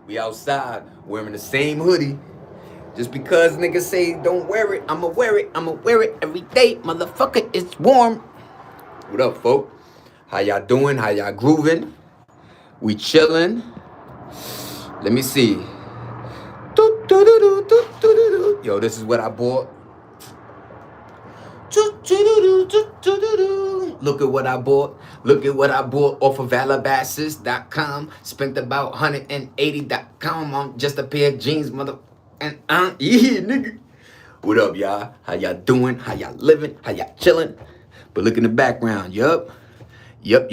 We outside wearing the same hoodie. Just because niggas say don't wear it, I'ma wear it. I'ma wear it every day. Motherfucker, it's warm. What up, folk? How y'all doing? How y'all grooving? We chilling. Let me see. Yo, this is what I bought. Look at what I bought. Look at what I bought off of Alabasas.com. Spent about 180.com on just a pair of jeans, mother. And yeah, nigga. What up, y'all? How y'all doing? How y'all living? How y'all chilling? But look in the background. Yup. Yup.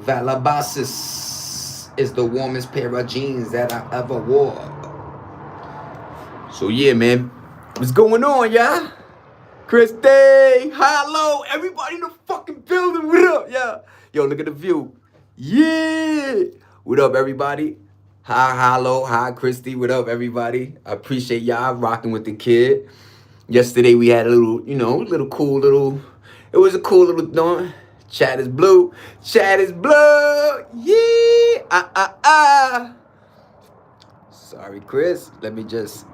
Valabasas is the warmest pair of jeans that I ever wore. So yeah, man. What's going on, y'all? Christy, hello, everybody in the fucking building. What up, yeah? Yo, look at the view. Yeah. What up, everybody? Hi, hello, hi, Christy. What up, everybody? I appreciate y'all rocking with the kid. Yesterday we had a little, little cool little. It was a cool little doing. Chat is blue. Chat is blue. Yeah. Sorry, Chris. Let me just.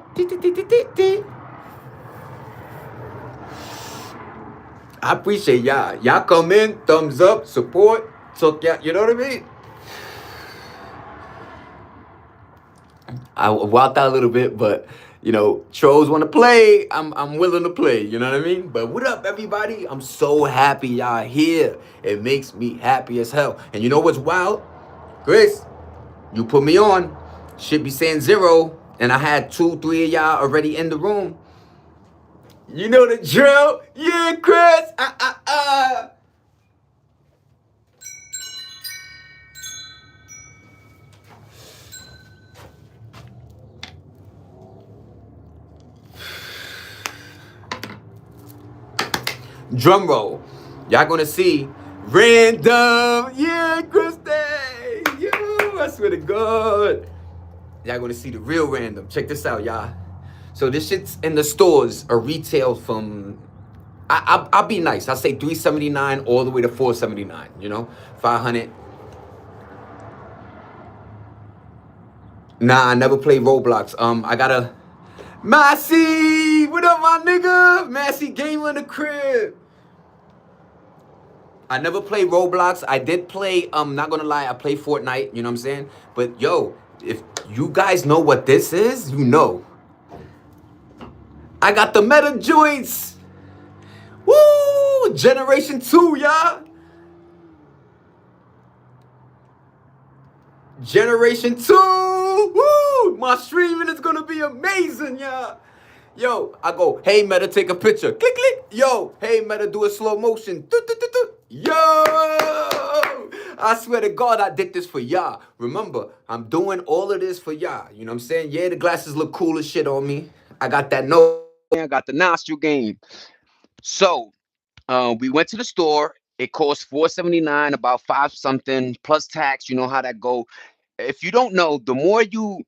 I appreciate y'all. Y'all come in, thumbs up, support. So, yeah, you know what I mean? I walked out a little bit, but trolls want to play. I'm willing to play. You know what I mean? But what up, everybody? I'm so happy y'all here. It makes me happy as hell. And you know what's wild? Chris, you put me on. Should be saying 0, and I had 2, 3 of y'all already in the room. You know the drill. Yeah, Chris. Drum roll. Y'all gonna see random. Yeah, Christy. Yo, I swear to God. Y'all gonna see the real random. Check this out, y'all. So this shit's in the stores or retail from. I'll be nice. I'll say $379 all the way to $479. 500. Nah, I never played Roblox. I gotta. Massey, what up, my nigga? Massey Gamer in the crib. I never played Roblox. I did play, not gonna lie, I play Fortnite, you know what I'm saying? But yo, if you guys know what this is, you know. I got the meta joints. Woo! Generation 2, y'all. Generation 2. Woo! My streaming is gonna be amazing, y'all. Yo, I go, hey Meta, take a picture. Click, click. Yo, hey Meta, do a slow motion. Yo! I swear to God, I did this for y'all. Remember, I'm doing all of this for y'all. You know what I'm saying? Yeah, the glasses look cool as shit on me. I got that nose. I got the nostril game. So, we went to the store. It cost $479, about 5 something plus tax. You know how that go. If you don't know, the more you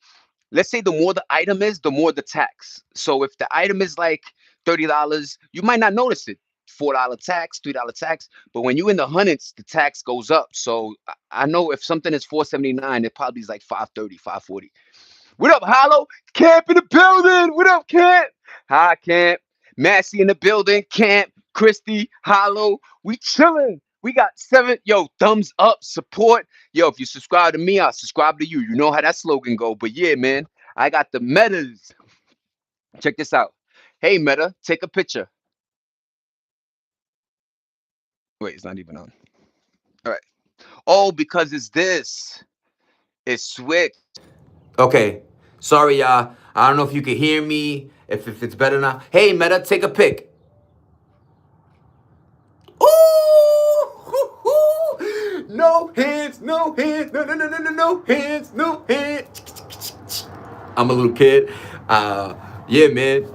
let's say the more the item is, the more the tax. So if the item is like $30, you might not notice it. $4 tax, $3 tax. But when you in the hundreds, the tax goes up. So I know if something is 479, it probably is like 530, 540. What up, Hollow? Camp in the building. What up, Camp? Hi, Camp. Massey in the building. Camp, Christy, Hollow. We chilling. We got 7. Yo, thumbs up, support. Yo, if you subscribe to me, I'll subscribe to you. You know how that slogan go. But yeah, man, I got the metas. Check this out. Hey, Meta, take a picture. Wait, it's not even on. All right. Oh, because it's this. It's switch. Okay. Sorry, y'all. I don't know if you can hear me, if it's better now. Hey, Meta, take a pic. Ooh! No hands, no hands, no hands, no hands. I'm a little kid. Yeah, man.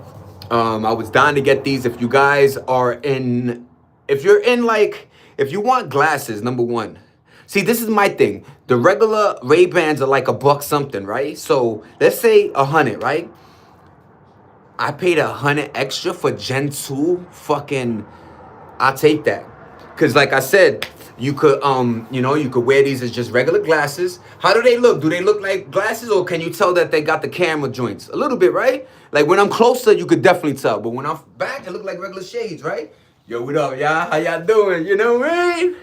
I was dying to get these. If you guys are in, if you're in like, if you want glasses, number one. See, this is my thing. The regular Ray-Bans are like $1 something, right? So let's say 100, right? I paid 100 extra for Gen 2. Fucking, I'll take that. Cause like I said, you could you could wear these as just regular glasses. How do they look? Do they look like glasses, or can you tell that they got the camera joints? A little bit, right? Like when I'm closer, you could definitely tell. But when I'm back, it look like regular shades, right? Yo, what up, y'all? How y'all doing? You know what I mean?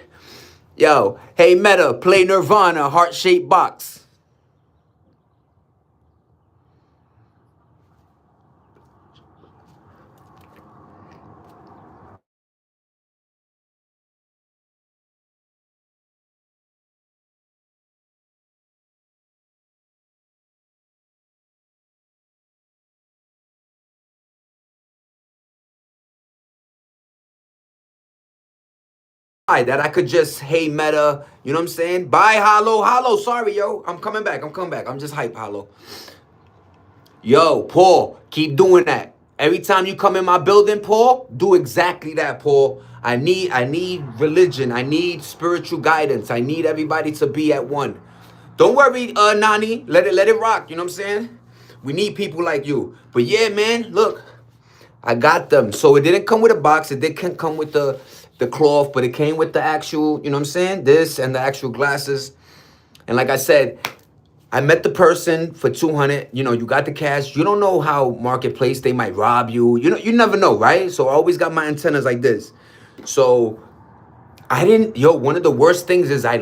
Yo, hey Meta, play Nirvana, heart-shaped box. That I could just, hey Meta, you know what I'm saying? Bye, Hollow. Sorry, yo. I'm coming back. I'm just hype, Hollow. Yo, Paul, keep doing that. Every time you come in my building, Paul, do exactly that, Paul. I need religion. I need spiritual guidance. I need everybody to be at one. Don't worry, Nani. Let it rock. You know what I'm saying? We need people like you. But yeah, man, look. I got them. So it didn't come with a box. It didn't come with the cloth, but it came with the actual, you know what I'm saying? This and the actual glasses. And like I said, I met the person for 200. You know, you got the cash. You don't know how marketplace, they might rob you. You know, you never know, right? So I always got my antennas like this. So one of the worst things is I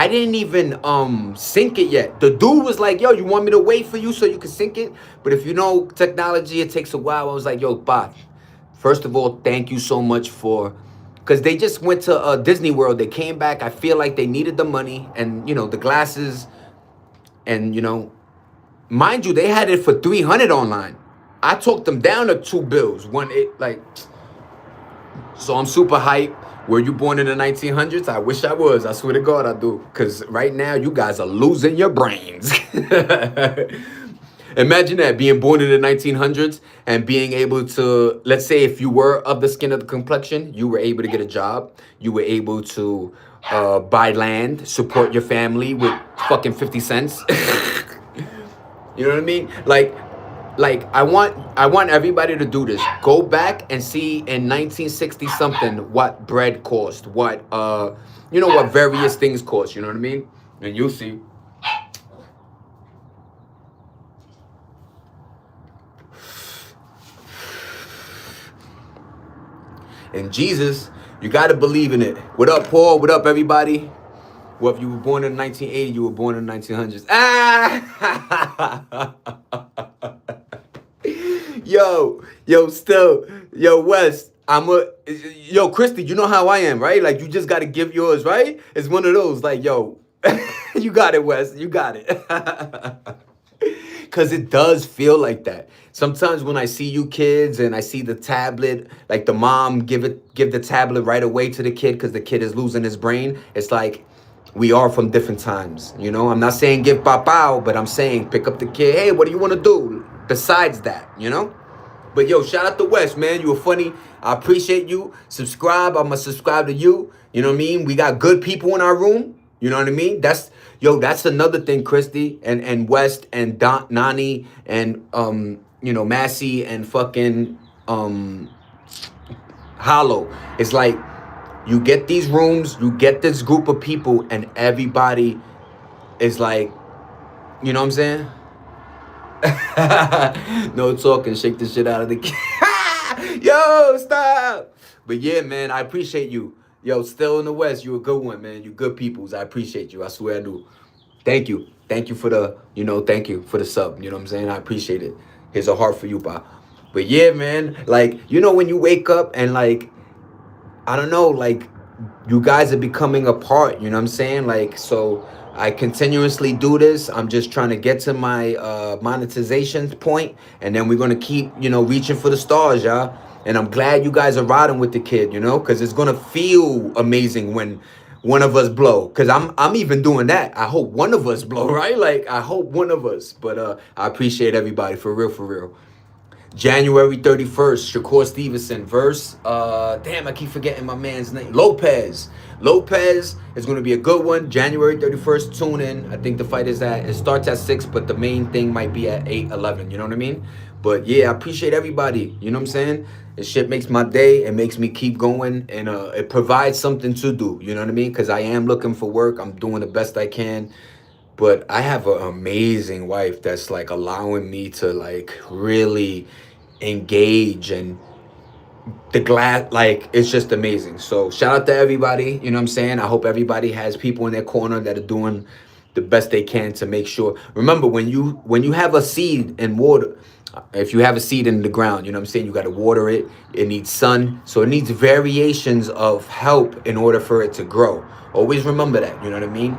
didn't even sync it yet. The dude was like, yo, you want me to wait for you so you can sync it? But if you know technology, it takes a while. I was like, yo, Bob, first of all, thank you so much because they just went to Disney World. They came back. I feel like they needed the money and, you know, the glasses. And, you know, mind you, they had it for 300 online. I talked them down to 2 bills. So I'm super hyped. Were you born in the 1900s? I wish I was. I swear to God I do. Because right now, you guys are losing your brains. Imagine that, being born in the 1900s and being able to, let's say if you were of the skin of the complexion, you were able to get a job. You were able to buy land, support your family with fucking 50 cents. You know what I mean? Like I want everybody to do this. Go back and see in 1960 something what bread cost, what what various things cost, you know what I mean? And you'll see. And Jesus, you got to believe in it. What up, Paul? What up, everybody? Well, if you were born in 1980, you were born in 1900s. Ah! Yo, Wes, yo, Christy, you know how I am, right? Like, you just got to give yours, right? It's one of those, like, yo, you got it, Wes, you got it. Because it does feel like that. Sometimes when I see you kids and I see the tablet, like the mom give the tablet right away to the kid because the kid is losing his brain, it's like, we are from different times, you know? I'm not saying give papao, but I'm saying pick up the kid. Hey, what do you want to do besides that, you know? But yo, shout out to Wes, man. You were funny. I appreciate you. Subscribe. I'm going to subscribe to you. You know what I mean? We got good people in our room. You know what I mean? That's another thing, Christy and West and Nani and, Massey and fucking Hollow. It's like, you get these rooms, you get this group of people, and everybody is like, you know what I'm saying? No talking, shake the shit out of the kid. Yo, stop. But yeah, man, I appreciate you. Yo, still in the West, you a good one, man. You good peoples. I appreciate you. I swear I do. Thank you. Thank you for thank you for the sub. You know what I'm saying? I appreciate it. Here's a heart for you, pa. But yeah, man, like, when you wake up and like, I don't know, like, you guys are becoming a part, you know what I'm saying? Like, so I continuously do this. I'm just trying to get to my monetization point, and then we're going to keep, reaching for the stars, y'all. And I'm glad you guys are riding with the kid, because it's going to feel amazing when one of us blow. Because I'm even doing that. I hope one of us blow, right? Like, I hope one of us. But I appreciate everybody, for real, for real. January 31st, Shakur Stevenson verse. Damn, I keep forgetting my man's name. Lopez is going to be a good one. January 31st, tune in. I think the fight it starts at 6, but the main thing might be at 8, 11. You know what I mean? But yeah, I appreciate everybody. You know what I'm saying? This shit makes my day. It makes me keep going, and it provides something to do. You know what I mean? Because I am looking for work. I'm doing the best I can, but I have an amazing wife that's like allowing me to like really engage, and the glad like it's just amazing. So shout out to everybody. You know what I'm saying? I hope everybody has people in their corner that are doing the best they can to make sure. Remember, when you have a seed in water, if you have a seed in the ground, you know what I'm saying, you got to water it. It needs sun, so it needs variations of help in order for it to grow. Always remember that. You know what I mean?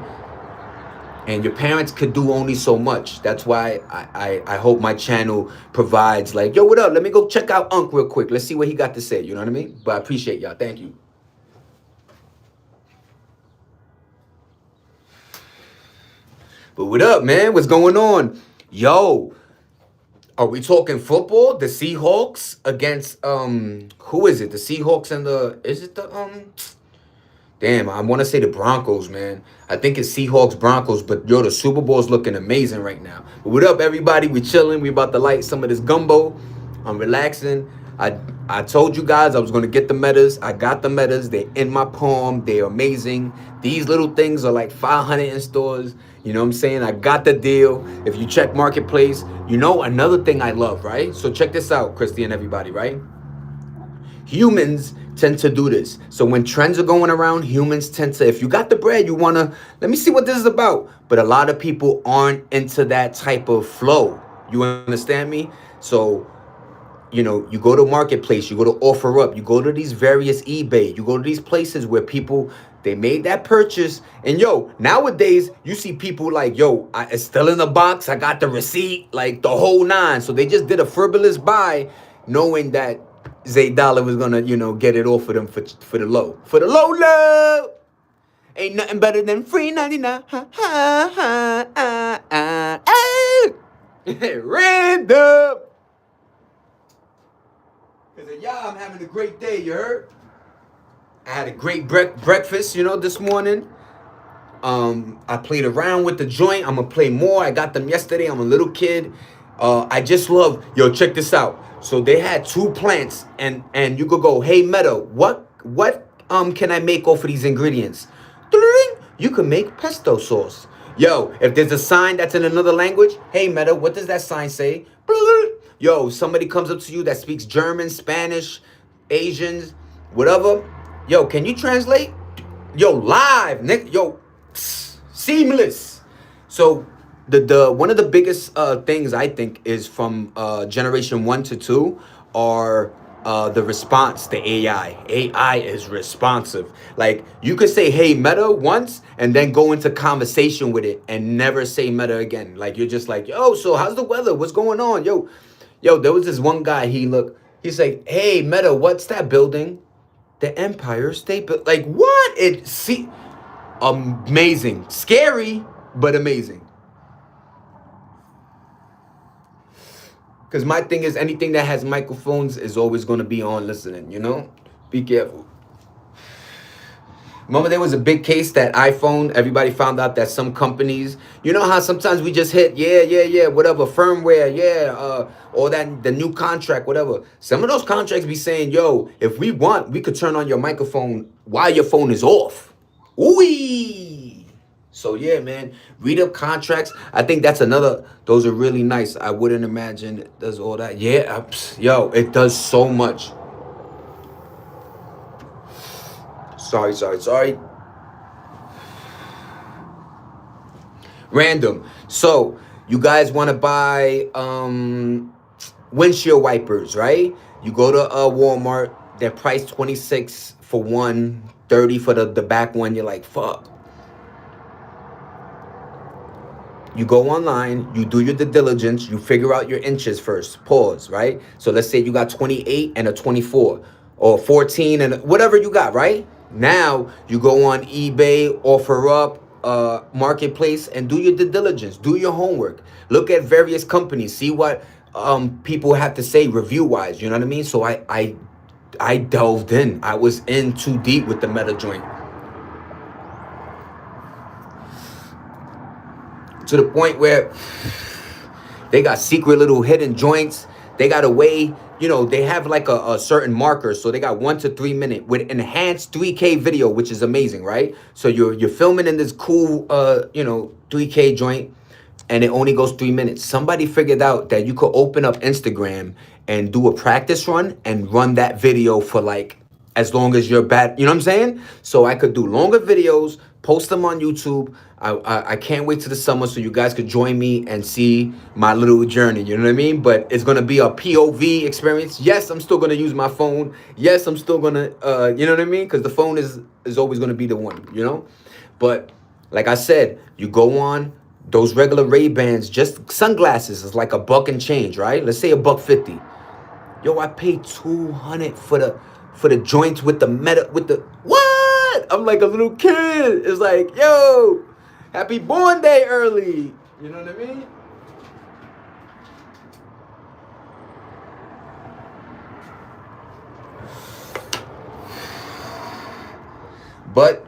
And your parents could do only so much. That's why I hope my channel provides like, yo, what up? Let me go check out Unc real quick. Let's see what he got to say. You know what I mean? But I appreciate y'all. Thank you. But what up, man? What's going on? Yo, are we talking football? The Seahawks against who is it? The Seahawks and the is it the damn, I want to say the Broncos, man. I think it's Seahawks Broncos, but yo, the Super Bowl's looking amazing right now. But what up, everybody? We chilling. We about to light some of this gumbo. I'm relaxing. I told you guys I was gonna get the metas. I got the metas. They're in my palm. They're amazing. These little things are like 500 in stores. You know what I'm saying? I got the deal. If you check Marketplace, you know another thing I love, right? So check this out, Christy and everybody, right? Humans tend to do this. So when trends are going around, humans tend to, if you got the bread, you want to, let me see what this is about. But a lot of people aren't into that type of flow. You understand me? So, you know, you go to Marketplace, you go to OfferUp, you go to these various eBay, you go to these places where people, they made that purchase. And yo, nowadays, you see people like, yo, it's still in the box. I got the receipt, like the whole nine. So they just did a frivolous buy knowing that Zay Dollar was gonna, you know, get it off for them for the low. For the low. Ain't nothing better than free 99. Random. Cause y'all, I'm having a great day, you heard? I had a great breakfast, you know, this morning. I played around with the joint. I'm gonna play more. I got them yesterday. I'm a little kid. I just love, yo, check this out. So they had 2 plants, and you could go, hey Meta, what can I make off of these ingredients? You can make pesto sauce. Yo, if there's a sign that's in another language, hey Meta, what does that sign say? Yo, somebody comes up to you that speaks German, Spanish, Asians, whatever. Yo, can you translate? Yo, live, Nick. Yo, seamless. So the one of the biggest things I think is from generation 1 to 2 are the response, the AI. AI is responsive. Like you could say, hey, Meta once and then go into conversation with it and never say Meta again. Like you're just like, yo, so how's the weather? What's going on? Yo, there was this one guy, he's like, hey, Meta, what's that building? The Empire State Building. Like what? Amazing. Scary, but amazing. Because my thing is anything that has microphones is always going to be on listening, you know? Be careful. Remember there was a big case that iPhone, everybody found out that some companies, you know how sometimes we just hit, yeah, whatever, firmware, or that the new contract, whatever. Some of those contracts be saying, yo, if we want, we could turn on your microphone while your phone is off. Ooh. So yeah, man, read up contracts. I think that's those are really nice. I wouldn't imagine it does all that. Yeah, yo, it does so much. Sorry. Random. So you guys want to buy windshield wipers, right? You go to Walmart. They're priced $26 for one, $30 for the back one. You're like, fuck. You go online, you do your due diligence, you figure out your inches first, pause, right? So let's say you got 28 and a 24 or 14 and whatever you got, right? Now you go on eBay, OfferUp, Marketplace, and do your due diligence, do your homework. Look at various companies, see what people have to say review-wise, you know what I mean? So I delved in. I was in too deep with the Meta joint. To the point where they got secret little hidden joints they got a way, you know, they have like a certain marker. So they got 1 to 3 minute with enhanced 3K video, which is amazing, right? So you're filming in this cool, you know, 3K joint, and it only goes 3 minutes. Somebody figured out that you could open up Instagram and do a practice run and run that video for like as long as you're bad, you know what I'm saying? So I could do longer videos, post them on YouTube. I can't wait to the summer so you guys could join me and see my little journey, you know what I mean? But it's gonna be a POV experience. Yes, I'm still gonna use my phone. Yes, I'm still gonna, you know what I mean? Because the phone is always gonna be the one, you know? But like I said, you go on those regular Ray-Bans, just sunglasses is like $1 and change, right? Let's say $1.50. Yo, I paid 200 for the joints with the meta with the what? I'm like a little kid. It's like, yo, happy born day early. You know what I mean? But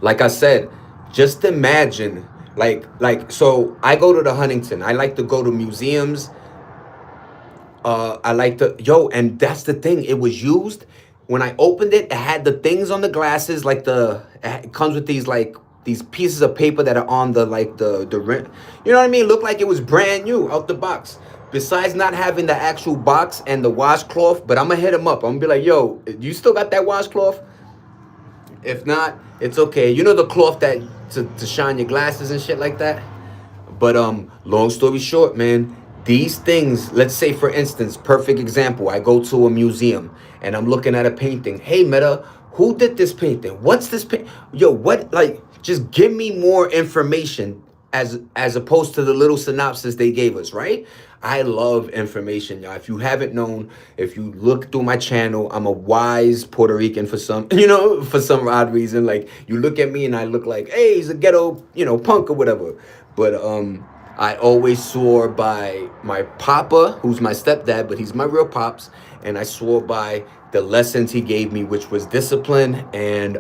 like I said, just imagine like so I go to the Huntington. I like to go to museums. I like to and that's the thing. It was used when I opened it. It had the things on the glasses, like it comes with these pieces of paper that are on the rim. You know what I mean? Looked like it was brand new out the box. Besides not having the actual box and the washcloth, but I'm gonna hit him up. I'm gonna be like, yo, you still got that washcloth? If not, it's okay. You know the cloth that to shine your glasses and shit like that. But long story short, man, these things, let's say for instance, perfect example, I go to a museum and I'm looking at a painting. Hey Meta, who did this painting? What's this paint? Yo, what, like, just give me more information as opposed to the little synopsis they gave us, right? I love information, y'all. If you haven't known, if you look through my channel, I'm a wise Puerto Rican for some, you know, for some odd reason. Like, you look at me and I look like, hey, he's a ghetto, you know, punk or whatever. But I always swore by my papa, who's my stepdad, but he's my real pops, and I swore by the lessons he gave me, which was discipline. And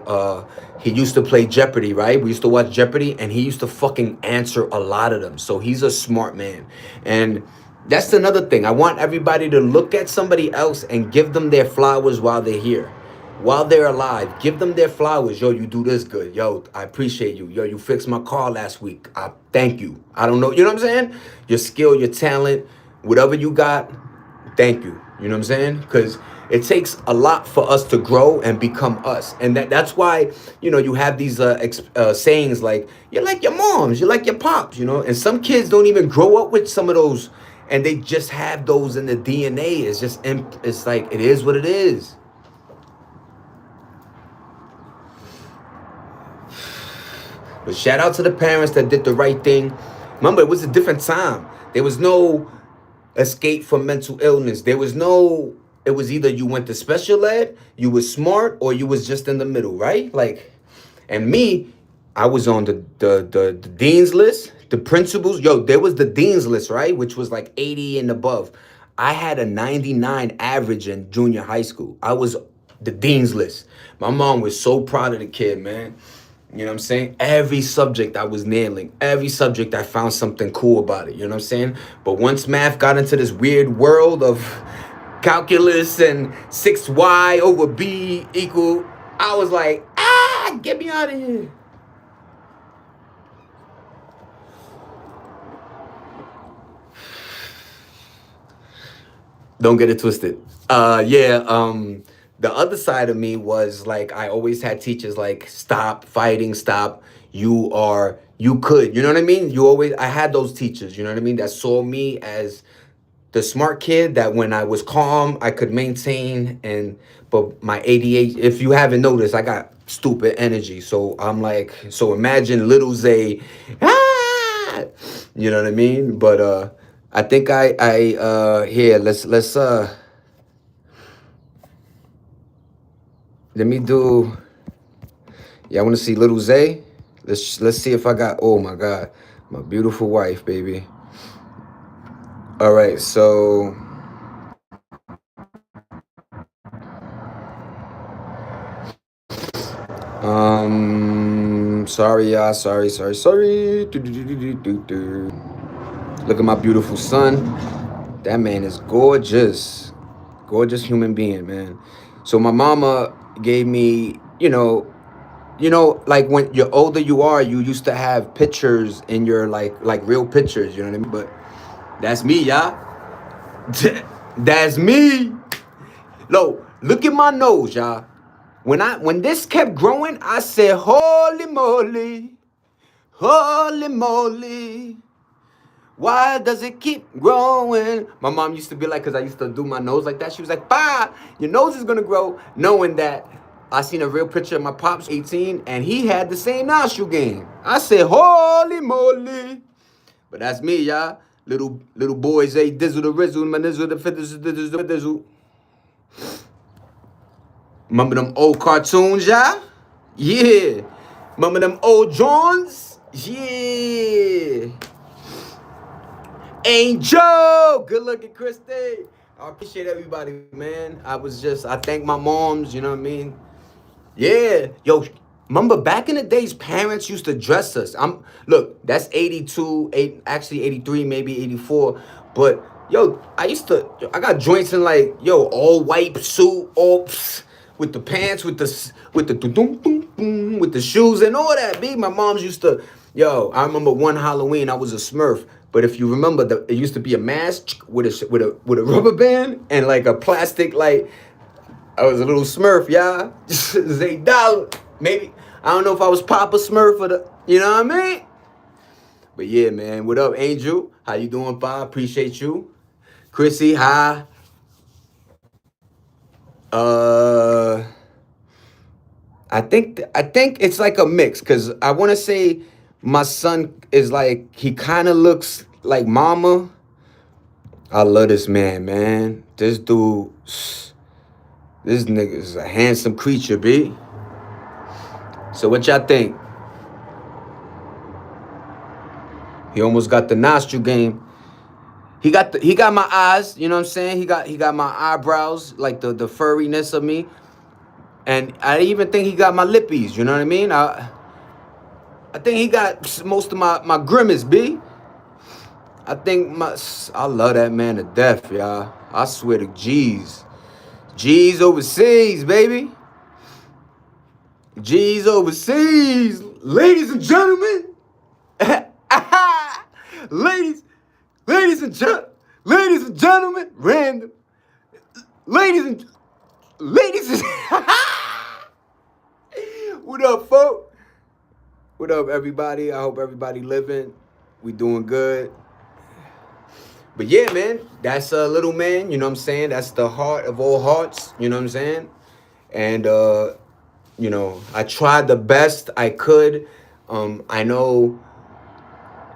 he used to play Jeopardy, right? We used to watch Jeopardy, and he used to fucking answer a lot of them. So he's a smart man. And that's another thing. I want everybody to look at somebody else and give them their flowers while they're here. While they're alive, give them their flowers. Yo, you do this good. Yo, I appreciate you. Yo, you fixed my car last week. I thank you. I don't know. You know what I'm saying? Your skill, your talent, whatever you got, thank you. You know what I'm saying? Because it takes a lot for us to grow and become us. And that's why, you know, you have these sayings like, you're like your moms, you're like your pops, you know? And some kids don't even grow up with some of those, and they just have those in the DNA. It's just, it's like, it is what it is. But shout out to the parents that did the right thing. Remember, it was a different time. There was no escape from mental illness. There was no, it was either you went to special ed, you was smart, or you was just in the middle, right? Like, and me, I was on the dean's list, the principals. Yo, there was the dean's list, right? Which was like 80 and above. I had a 99 average in junior high school. I was the dean's list. My mom was so proud of the kid, man. You know what I'm saying? Every subject I was nailing. Every subject I found something cool about it. You know what I'm saying? But once math got into this weird world of calculus and 6y over b equal, I was like, get me out of here. Don't get it twisted. The other side of me was like, I always had teachers like, stop fighting, stop. You could, you know what I mean? I had those teachers, you know what I mean? That saw me as the smart kid that when I was calm, I could maintain. But my ADHD, if you haven't noticed, I got stupid energy. So I'm like, so imagine little Zay, you know what I mean? But, I think here, let's let me do, yeah, I want to see little Zay. Let's see if I got, oh my God, my beautiful wife, baby. All right, so. Sorry, y'all, sorry. Look at my beautiful son. That man is gorgeous. Gorgeous human being, man. So my mama gave me, like when you're older you are, you used to have pictures in your like real pictures, you know what I mean? But that's me, y'all. That's me. Look at my nose, y'all. When this kept growing, I said, holy moly, holy moly. Why does it keep growing? My mom used to be like, because I used to do my nose like that. She was like, "Bah, your nose is going to grow." Knowing that I seen a real picture of my pops, 18, and he had the same nostril game. I said, holy moly. But that's me, y'all. Little boys, they dizzle the rizzle, my nizzle the fizzle. Remember them old cartoons, y'all? Yeah. Remember them old Johns? Yeah. Angel! Good looking, Christy. I appreciate everybody, man. I thank my moms, you know what I mean? Yeah. Yo, remember back in the days, parents used to dress us. Look, that's 82, actually 83, maybe 84. But, yo, I got joints in like, all white suit, with the pants, with the shoes and all that. My mom's used to, I remember one Halloween, I was a Smurf. But if you remember, it used to be a mask with a rubber band and like a plastic, like, I was a little Smurf, y'all. $8, maybe. I don't know if I was Papa Smurf or you know what I mean? But yeah, man. What up, Angel? How you doing, Pa? Appreciate you. Chrissy, hi. I think it's like a mix, because I want to say my son is like, he kind of looks like mama. I love this man. This dude, this nigga is a handsome creature, B. So what y'all think? He almost got the nostril game. He got my eyes, you know what I'm saying? He got my eyebrows, like the furriness of me. And I even think he got my lippies, you know what I mean? I think he got most of my grimace, B. I love that man to death, y'all. I swear to G's. G's overseas, baby. G's overseas. Ladies and gentlemen. Ladies and gentlemen, random. Ladies and what up, folk? What up, everybody? I hope everybody living. We doing good. But yeah, man, that's a little man, you know what I'm saying? That's the heart of all hearts, you know what I'm saying? And, I tried the best I could. I know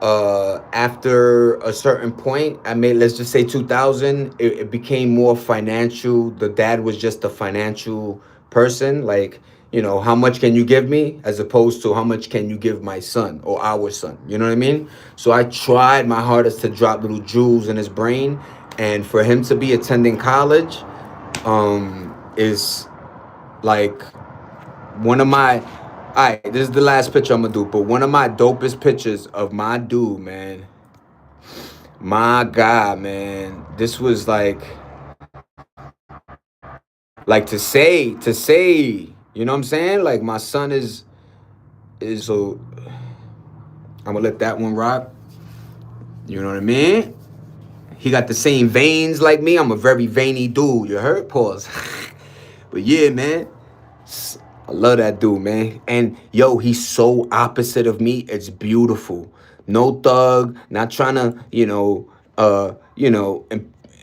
after a certain point, let's just say 2000, it became more financial. The dad was just a financial person. Like, how much can you give me, as opposed to how much can you give my son or our son? You know what I mean? So I tried my hardest to drop little jewels in his brain. And for him to be attending college is like one of my... All right, this is the last picture I'm going to do. But one of my dopest pictures of my dude, man. My God, man. This was like to say, you know what I'm saying? Like, my son is so... I'm going to let that one rock. You know what I mean? He got the same veins like me. I'm a very veiny dude. You heard? Pause. But yeah, man. I love that dude, man. And yo, he's so opposite of me. It's beautiful. No thug, not trying to,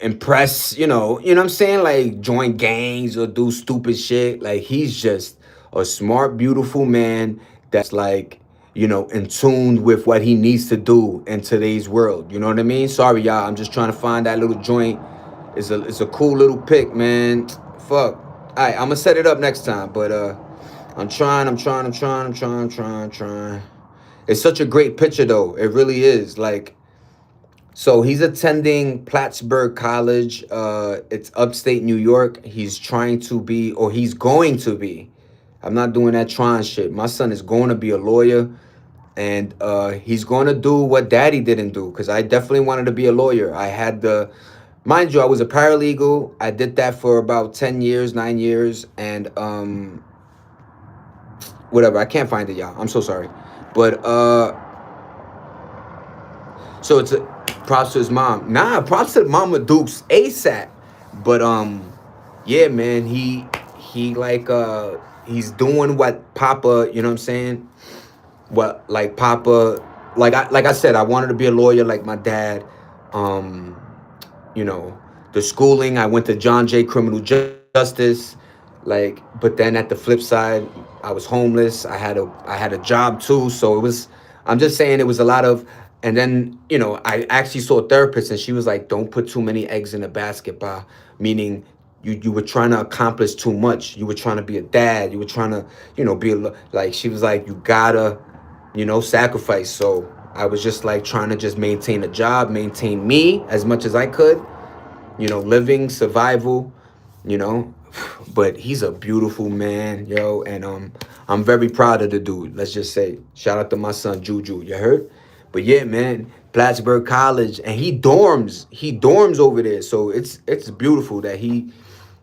impress, you know what I'm saying? Like join gangs or do stupid shit. Like he's just a smart, beautiful man that's like, in tune with what he needs to do in today's world. You know what I mean? Sorry, y'all. I'm just trying to find that little joint. It's a cool little pic, man. Fuck. All right, I'm gonna set it up next time, but I'm trying. It's such a great picture, though. It really is. Like, so he's attending Plattsburgh College. It's upstate New York. He's trying to be, or he's going to be. I'm not doing that trying shit. My son is going to be a lawyer, and he's going to do what daddy didn't do, because I definitely wanted to be a lawyer. I had mind you, I was a paralegal. I did that for about 10 years, 9 years, and whatever. I can't find it, y'all. I'm so sorry. But so it's a props to his mom. Nah, props to Mama Dukes ASAP. But yeah, man, he like he's doing what Papa, you know what I'm saying? What like Papa, like I said, I wanted to be a lawyer like my dad. Um, you know, the schooling, I went to John Jay Criminal Justice. Like, but then at the flip side, I was homeless. I had a job too, so it was. I'm just saying it was a lot of. And then I actually saw a therapist, and she was like, "Don't put too many eggs in a basket," meaning you were trying to accomplish too much. You were trying to be a dad. You were trying to be like she was like, you gotta sacrifice. So I was just like trying to just maintain a job, maintain me as much as I could, living, survival, you know. But he's a beautiful man, yo, and I'm very proud of the dude. Let's just say, shout out to my son Juju. You heard? But yeah, man, Plattsburgh College, and he dorms over there. So it's beautiful that he,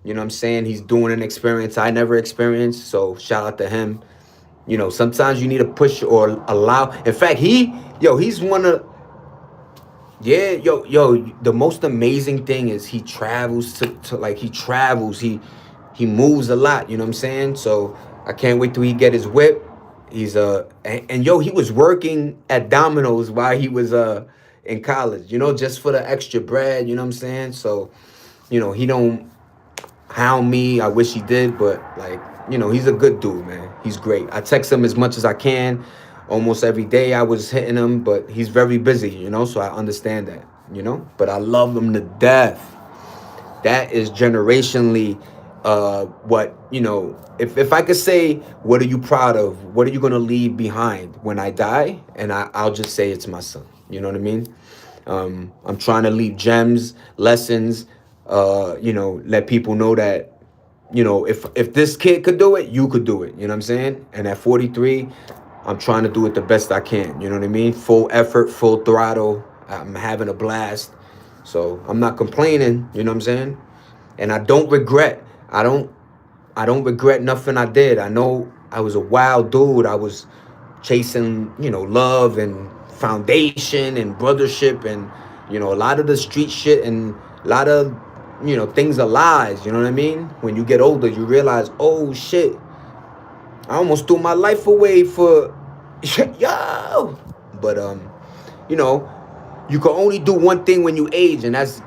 what I'm saying, he's doing an experience I never experienced. So shout out to him. Sometimes you need to push or allow. In fact, he's one of, yeah, yo, the most amazing thing is he travels to like he travels, he moves a lot, you know what I'm saying? So I can't wait till he get his whip. He's and yo, he was working at Domino's while he was in college, just for the extra bread, you know what I'm saying? So, he don't hound me. I wish he did, but like, he's a good dude, man. He's great. I text him as much as I can. Almost every day I was hitting him, but he's very busy, so I understand that, But I love him to death. That is generationally what, if I could say, what are you proud of? What are you gonna leave behind when I die? And I'll just say it's my son. You know what I mean? I'm trying to leave gems, lessons, let people know that, if this kid could do it, you could do it. You know what I'm saying? And at 43, I'm trying to do it the best I can. You know what I mean? Full effort, full throttle. I'm having a blast. So I'm not complaining. You know what I'm saying? And I don't regret. I don't regret nothing I did. I know I was a wild dude. I was chasing, love and foundation and brothership and, a lot of the street shit and a lot of, things are lies. You know what I mean? When you get older, you realize, oh shit, I almost threw my life away for yo. But you know, you can only do one thing when you age, and that's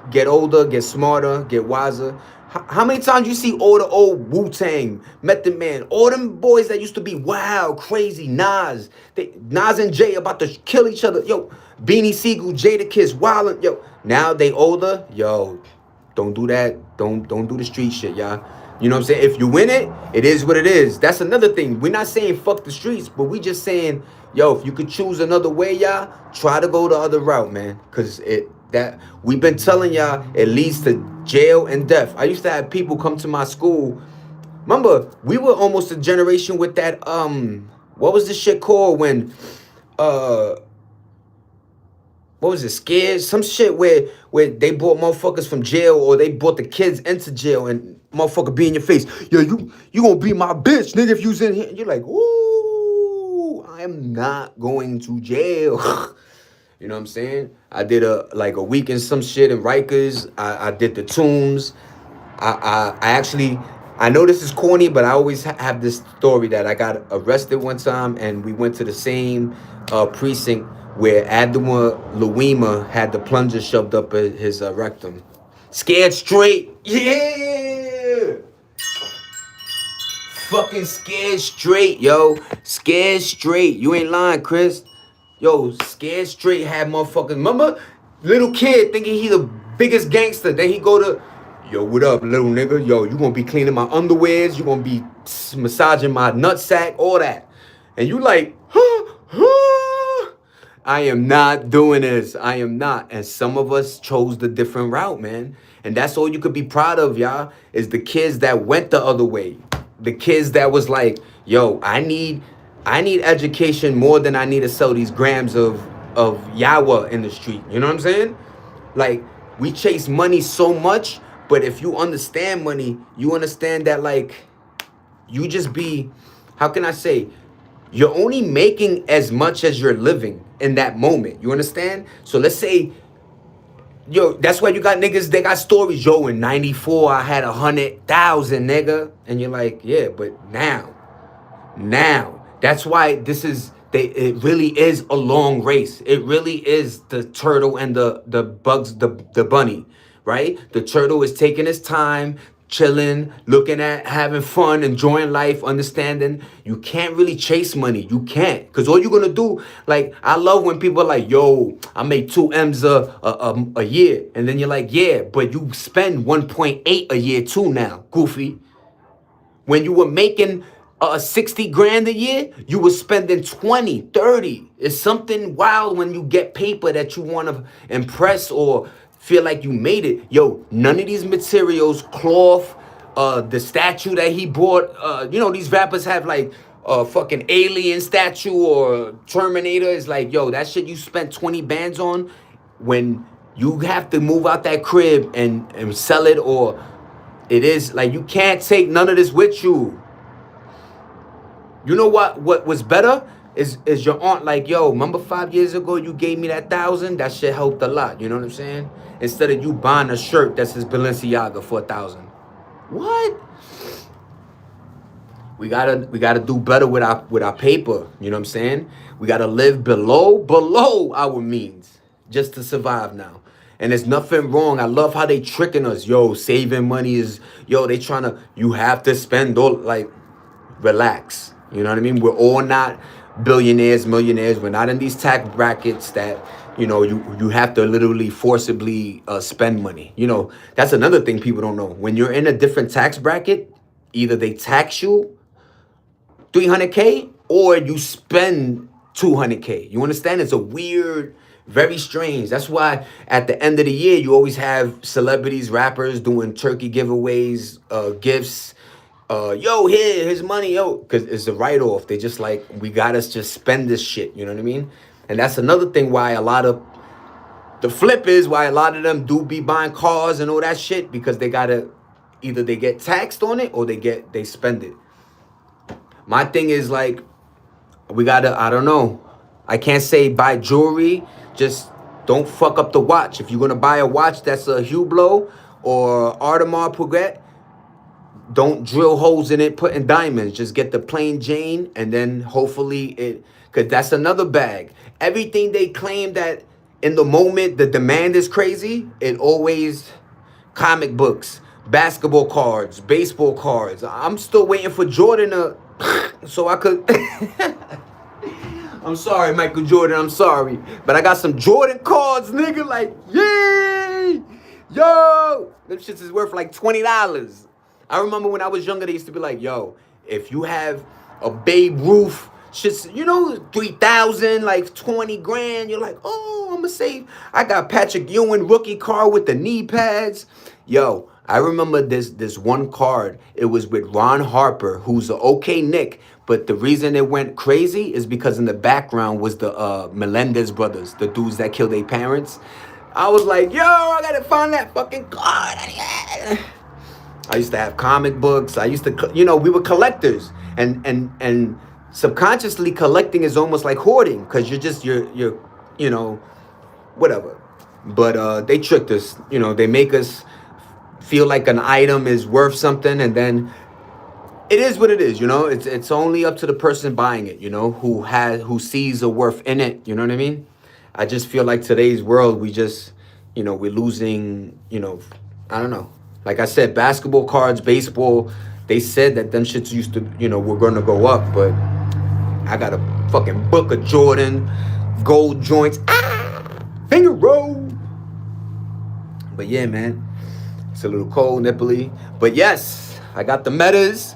get older, get smarter, get wiser. How many times you see all the old Wu-Tang, Method Man, all them boys that used to be wild, crazy, Nas and Jay about to kill each other. Yo, Beanie Siegel, Jadakiss, Wildin', yo. Now they older, yo, don't do that. Don't do the street shit, y'all. You know what I'm saying? If you win it, it is what it is. That's another thing. We're not saying fuck the streets, but we just saying, yo, if you could choose another way, y'all, try to go the other route, man. Cause that we've been telling y'all it leads to jail and death. I used to have people come to my school. Remember, we were almost a generation with that what was this shit called when what was it, scared? Some shit where they brought motherfuckers from jail, or they brought the kids into jail, and motherfucker be in your face. Yo, you gonna be my bitch, nigga, if you's in here. And you're like, ooh, I am not going to jail. You know what I'm saying? I did a week in some shit in Rikers. I did the Tombs. I actually, I know this is corny, but I always have this story that I got arrested one time, and we went to the same precinct where Adama Luima had the plunger shoved up his rectum. Scared straight. Yeah! Fucking scared straight, yo. Scared straight. You ain't lying, Chris. Yo, Scared Straight had motherfuckers. Remember? Little kid thinking he the biggest gangster. Then he go to, yo, what up, little nigga? Yo, you gonna be cleaning my underwears. You gonna be massaging my nutsack, all that. And you like, I am not doing this. I am not. And some of us chose the different route, man. And that's all you could be proud of, y'all, is the kids that went the other way. The kids that was like, yo, I need education more than I need to sell these grams of yawa in the street. You know what I'm saying? Like, we chase money so much, but if you understand money, you understand that like you just be, how can I say, you're only making as much as you're living in that moment. You understand? So let's say, yo, that's why you got niggas, they got stories. Yo, in 94, I had 100,000, nigga. And you're like, yeah, but now. That's why it really is a long race. It really is the turtle and the bugs, the bunny, right? The turtle is taking his time, chilling, looking at, having fun, enjoying life, understanding. You can't really chase money. You can't. Because all you're going to do, like, I love when people are like, yo, I make 2 M's a year. And then you're like, yeah, but you spend 1.8 a year too now, goofy. When you were making 60 grand a year, you were spending 20, 30. It's something wild when you get paper that you want to impress or feel like you made it. Yo, none of these materials, cloth, the statue that he bought, these rappers have like a fucking alien statue or Terminator. Is like, yo, that shit you spent 20 bands on, when you have to move out that crib and sell it, or it is like you can't take none of this with you. You know what was better is your aunt like, yo, remember 5 years ago you gave me that 1,000? That shit helped a lot. You know what I'm saying? Instead of you buying a shirt that says Balenciaga for 1,000. What? We gotta do better with our paper. You know what I'm saying? We gotta live below our means just to survive now. And there's nothing wrong. I love how they tricking us. Yo, saving money is, they trying to, you have to spend all, like, relax. You know what I mean? We're all not billionaires, millionaires. We're not in these tax brackets that, you have to literally forcibly spend money. That's another thing people don't know. When you're in a different tax bracket, either they tax you 300K or you spend 200K. You understand? It's a weird, very strange. That's why at the end of the year, you always have celebrities, rappers doing turkey giveaways, gifts. Here's money, yo. Because it's a write-off. They just like, we gotta just spend this shit. You know what I mean? And that's another thing why a lot of them do be buying cars and all that shit, because they gotta, either they get taxed on it or they spend it. My thing is like, we gotta, I don't know. I can't say buy jewelry. Just don't fuck up the watch. If you're gonna buy a watch that's a Hublot or Audemars Piguet, don't drill holes in it, put in diamonds. Just get the plain Jane, and then hopefully because that's another bag. Everything they claim that in the moment the demand is crazy, it always comic books, basketball cards, baseball cards. I'm still waiting for Jordan to so I could I'm sorry, Michael Jordan, I'm sorry. But I got some Jordan cards, nigga, like, yay! Yo! Them shits is worth like $20. I remember when I was younger, they used to be like, yo, if you have a Babe Ruth, shit's, 3,000, like 20 grand, you're like, oh, I'm gonna save. I got Patrick Ewing rookie card with the knee pads. Yo, I remember this one card. It was with Ron Harper, who's an okay Knick. But the reason it went crazy is because in the background was the Melendez brothers, the dudes that killed their parents. I was like, yo, I gotta find that fucking card. I used to have comic books. I used to, we were collectors. And subconsciously collecting is almost like hoarding, because you're whatever. But they tricked us. They make us feel like an item is worth something, and then it is what it is. It's only up to the person buying it, who sees a worth in it. You know what I mean? I just feel like today's world, we just, we're losing, I don't know. Like I said, basketball cards, baseball, they said that them shits used to, were going to go up, but I got a fucking book of Jordan, gold joints, finger roll. But yeah, man. It's a little cold, nipply. But yes, I got the metas.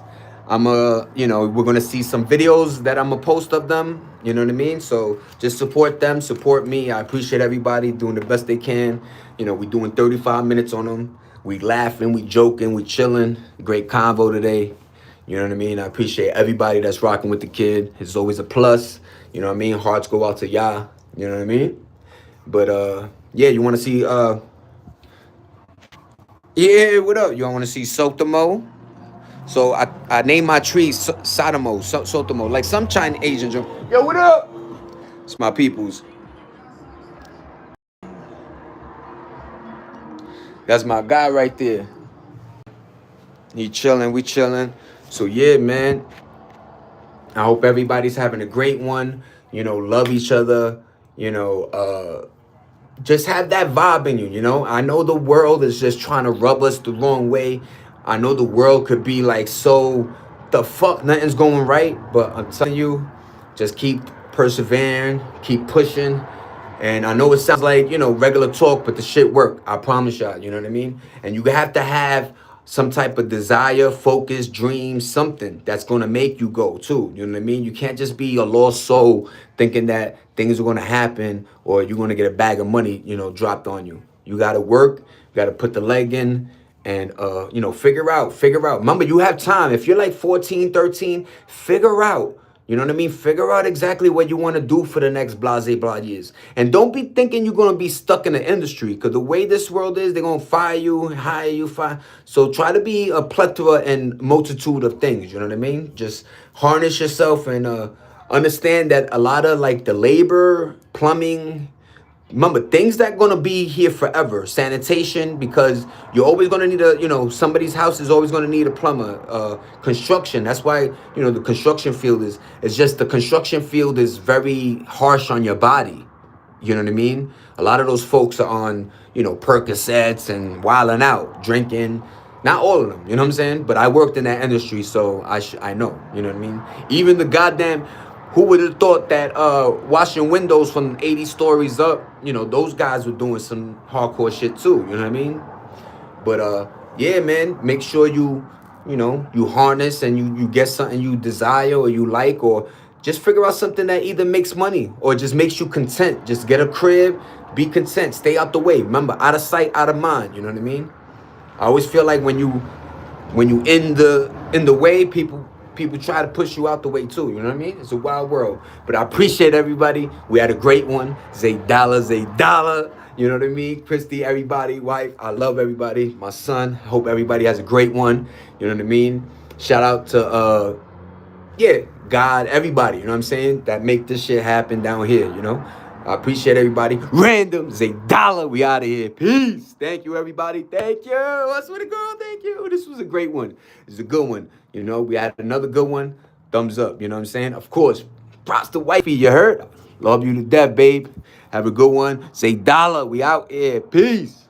we're going to see some videos that I'm going to post of them. You know what I mean? So just support them, support me. I appreciate everybody doing the best they can. We doing 35 minutes on them. We laughing, we joking, we chilling. Great convo today. You know what I mean? I appreciate everybody that's rocking with the kid. It's always a plus. You know what I mean? Hearts go out to y'all. You know what I mean? But, yeah, you want to see... Yeah, what up? Y'all want to see Sotomo? So I named my tree Sotomo, Sotomo, like some China Asian joke. Yo, what up? It's my peoples. That's my guy right there. He chilling, we chilling. So yeah, man. I hope everybody's having a great one. You know, love each other. You know, just have that vibe in you. You know, I know the world is just trying to rub us the wrong way. I know the world could be like, so the fuck, nothing's going right. But I'm telling you, just keep persevering, keep pushing. And I know it sounds like, you know, regular talk, but the shit work. I promise y'all, you know what I mean? And you have to have some type of desire, focus, dream, something that's going to make you go too. You know what I mean? You can't just be a lost soul thinking that things are going to happen or you're going to get a bag of money, you know, dropped on you. You got to work, you got to put the leg in and, you know, figure out. Remember, you have time. If you're like 14, 13, figure out. You know what I mean? Figure out exactly what you want to do for the next blah years. And don't be thinking you're going to be stuck in the industry because the way this world is, they're going to fire you, hire you, fire. So try to be a plethora and multitude of things. You know what I mean? Just harness yourself and understand that a lot of like the labor, plumbing, remember things that gonna be here forever. Sanitation, because you're always gonna need a, you know, somebody's house is always gonna need a plumber. Construction, that's why, you know, the construction field is, it's just the construction field is very harsh on your body. You know what I mean? A lot of those folks are on, you know, Percocets and wilding out, drinking. Not all of them, you know what I'm saying? But I worked in that industry, so I know, you know what I mean? Even the goddamn, who would have thought that washing windows from 80 stories up, you know, those guys were doing some hardcore shit too, you know what I mean? But yeah, man, make sure you know, you harness and you get something you desire or you like, or just figure out something that either makes money or just makes you content. Just get a crib, be content, stay out the way. Remember, out of sight, out of mind, you know what I mean? I always feel like when you in the way, people try to push you out the way too. You know what I mean? It's a wild world. But I appreciate everybody. We had a great one. Zaydala. You know what I mean? Christy, everybody, wife. I love everybody. My son. Hope everybody has a great one. You know what I mean? Shout out to yeah, God, everybody. You know what I'm saying? That make this shit happen down here. You know. I appreciate everybody. Random Zaydala. We out of here. Peace. Thank you, everybody. Thank you. What's with the girl? Thank you. This was a great one. It's a good one. You know, we had another good one. Thumbs up. You know what I'm saying? Of course. Props to wifey. You heard? Love you to death, babe. Have a good one. Zaydala. We out here. Peace.